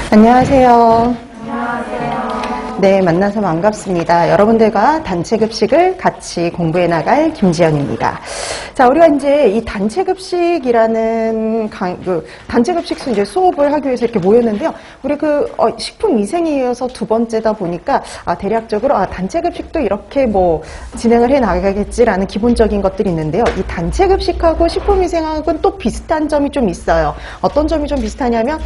안녕하세요. 네, 만나서 반갑습니다. 여러분들과 단체급식을 같이 공부해 나갈 김지연입니다. 자, 우리가 이제 이 단체급식이라는 단체급식 이제 수업을 하기 위해서 이렇게 모였는데요. 우리 식품위생이어서 두 번째다 보니까 대략적으로 단체급식도 이렇게 진행을 해 나가겠지라는 기본적인 것들이 있는데요. 이 단체급식하고 식품위생학은 또 비슷한 점이 좀 있어요. 어떤 점이 좀 비슷하냐면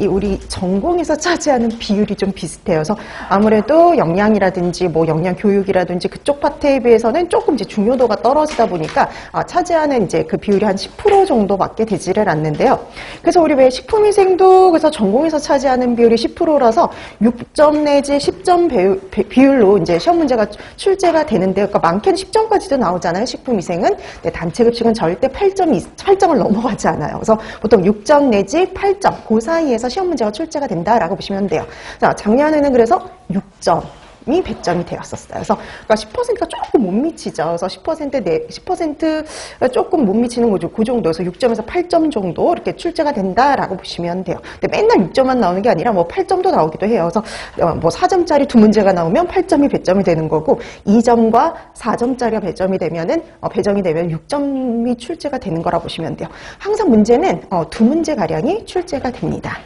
우리 전공에서 차지하는 비율이 좀 비슷해요. 그래서 아무래도 영양이라든지 영양 교육이라든지 그쪽 파트에 비해서는 조금 이제 중요도가 떨어지다 보니까 차지하는 이제 그 비율이 한 10% 정도밖에 되지를 않는데요. 그래서 우리 왜 식품위생도 그래서 전공에서 차지하는 비율이 10%라서 6점 내지 10점 비율로 이제 시험 문제가 출제가 되는데요. 그러니까 많게는 10점까지도 나오잖아요. 식품위생은. 네, 단체급식은 절대 8점을 넘어가지 않아요. 그래서 보통 6점 내지 8점 그 사이에서 시험 문제가 출제가 된다라고 보시면 돼요. 자, 작년에는 그래서 6점이 100점이 되었었어요. 그래서 10%가 조금 못 미치죠. 그래서 10%가 조금 못 미치는 거죠. 그 정도에서 6점에서 8점 정도 이렇게 출제가 된다라고 보시면 돼요. 근데 맨날 6점만 나오는 게 아니라 8점도 나오기도 해요. 그래서 4점짜리 두 문제가 나오면 8점이 100점이 되는 거고 2점과 4점짜리가 배점이 되면 6점이 출제가 되는 거라 보시면 돼요. 항상 문제는 두 문제 가량이 출제가 됩니다.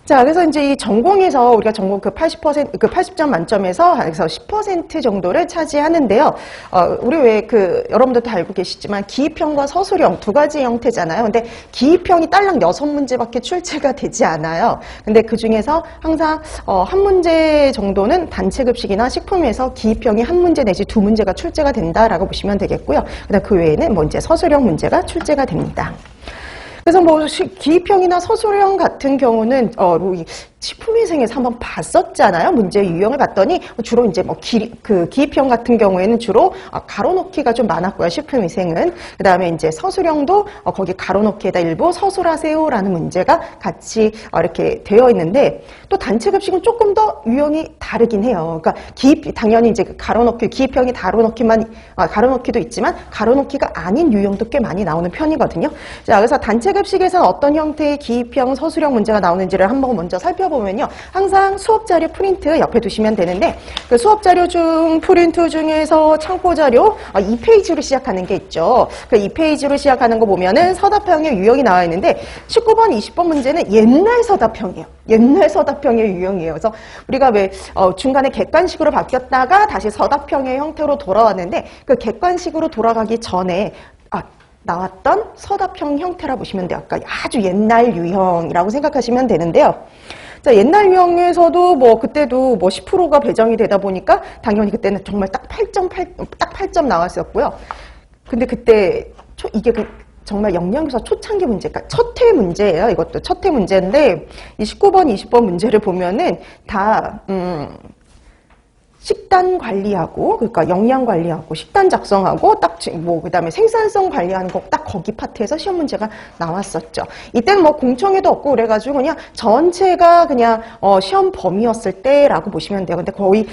자, 그래서 이제 이 전공에서 우리가 전공 80점 만점에서 10% 정도를 차지하는데요. 우리 왜 여러분들도 알고 계시지만 기입형과 서술형 두 가지 형태잖아요. 근데 기입형이 딸랑 6문제밖에 출제가 되지 않아요. 근데 그 중에서 항상 한 문제 정도는 단체급식이나 식품에서 기입형이 한 문제 내지 두 문제가 출제가 된다라고 보시면 되겠고요. 그다음 그 외에는 이제 서술형 문제가 출제가 됩니다. 그래서 기입형이나 서술형 같은 경우는 식품위생에서 한번 봤었잖아요. 문제 유형을 봤더니 주로 이제 기입형 같은 경우에는 주로 가로놓기가 좀 많았고요. 식품위생은. 그 다음에 이제 서술형도 거기 가로놓기에다 일부 서술하세요라는 문제가 같이 이렇게 되어 있는데 또 단체급식은 조금 더 유형이 다르긴 해요. 그러니까 당연히 이제 가로놓기, 기입형이 가로놓기도 있지만 가로놓기가 아닌 유형도 꽤 많이 나오는 편이거든요. 자, 그래서 단체급식에서는 어떤 형태의 기입형, 서술형 문제가 나오는지를 한번 먼저 살펴보면요. 항상 수업자료 프린트 옆에 두시면 되는데 그 수업자료 중 프린트 중에서 참고자료 2페이지로 시작하는 게 있죠. 그 2페이지로 시작하는 거 보면은 서답형의 유형이 나와 있는데 19번, 20번 문제는 옛날 서답형이에요. 옛날 서답형의 유형이에요. 그래서 우리가 왜 중간에 객관식으로 바뀌었다가 다시 서답형의 형태로 돌아왔는데 그 객관식으로 돌아가기 전에 나왔던 서답형 형태라 보시면 돼요. 그러니까 아주 옛날 유형이라고 생각하시면 되는데요. 자, 옛날 유형에서도 그때도 10%가 배정이 되다 보니까 당연히 그때는 정말 딱 8점 나왔었고요. 근데 그때 이게 정말 영양교사 초창기 문제, 그러니까 첫회 문제예요. 이것도 첫회 문제인데 이 19번, 20번 문제를 보면은 다 식단 관리하고, 그러니까 영양 관리하고, 식단 작성하고, 그 다음에 생산성 관리하는 거 딱 거기 파트에서 시험 문제가 나왔었죠. 이때는 공청회도 없고, 그래가지고 그냥 전체가 그냥, 시험 범위였을 때라고 보시면 돼요. 근데 거의,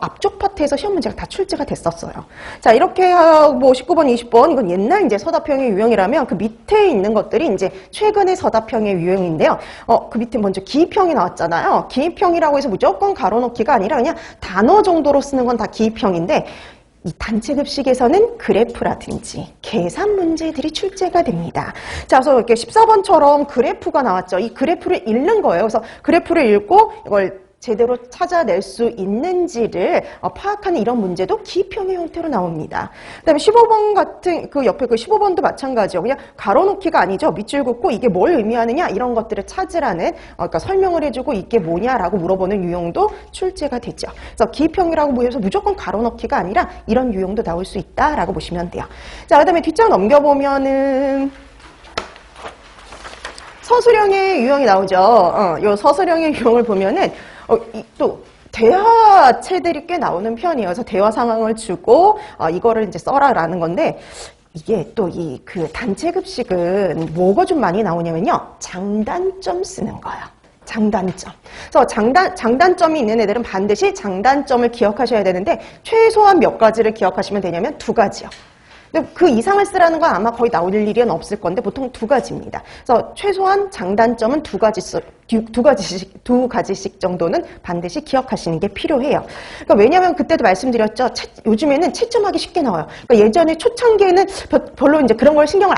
앞쪽 파트에서 시험 문제가 다 출제가 됐었어요. 자, 이렇게, 19번, 20번, 이건 옛날 이제 서답형의 유형이라면 그 밑에 있는 것들이 이제 최근의 서답형의 유형인데요. 그 밑에 먼저 기입형이 나왔잖아요. 기입형이라고 해서 무조건 가로놓기가 아니라 그냥 단어 정도로 쓰는 건 다 기입형인데 이 단체급식에서는 그래프라든지 계산 문제들이 출제가 됩니다. 자, 그래서 이렇게 14번처럼 그래프가 나왔죠. 이 그래프를 읽는 거예요. 그래서 그래프를 읽고 이걸 제대로 찾아낼 수 있는지를 파악하는 이런 문제도 기입형의 형태로 나옵니다. 그 다음에 15번 같은 옆에 15번도 마찬가지요. 그냥 가로놓기가 아니죠. 밑줄 긋고 이게 뭘 의미하느냐 이런 것들을 찾으라는 그러니까 설명을 해주고 이게 뭐냐라고 물어보는 유형도 출제가 되죠. 그래서 기입형이라고 해서 무조건 가로놓기가 아니라 이런 유형도 나올 수 있다라고 보시면 돼요. 자, 그 다음에 뒷장 넘겨보면은 서술형의 유형이 나오죠. 이 서술형의 유형을 보면은 또 대화체들이 꽤 나오는 편이에요. 그래서 대화 상황을 주고 이거를 이제 써라라는 건데 이게 또 그 단체급식은 뭐가 좀 많이 나오냐면요. 장단점 쓰는 거예요. 장단점. 그래서 장단점이 있는 애들은 반드시 장단점을 기억하셔야 되는데 최소한 몇 가지를 기억하시면 되냐면 2가지요. 근데 그 이상을 쓰라는 건 아마 거의 나올 일은 없을 건데 보통 두 가지입니다. 그래서 최소한 장단점은 두 가지씩 정도는 반드시 기억하시는 게 필요해요. 그러니까 왜냐하면 그때도 말씀드렸죠. 요즘에는 채점하기 쉽게 나와요. 그러니까 예전에 초창기에는 별로 이제 그런 걸 신경을 안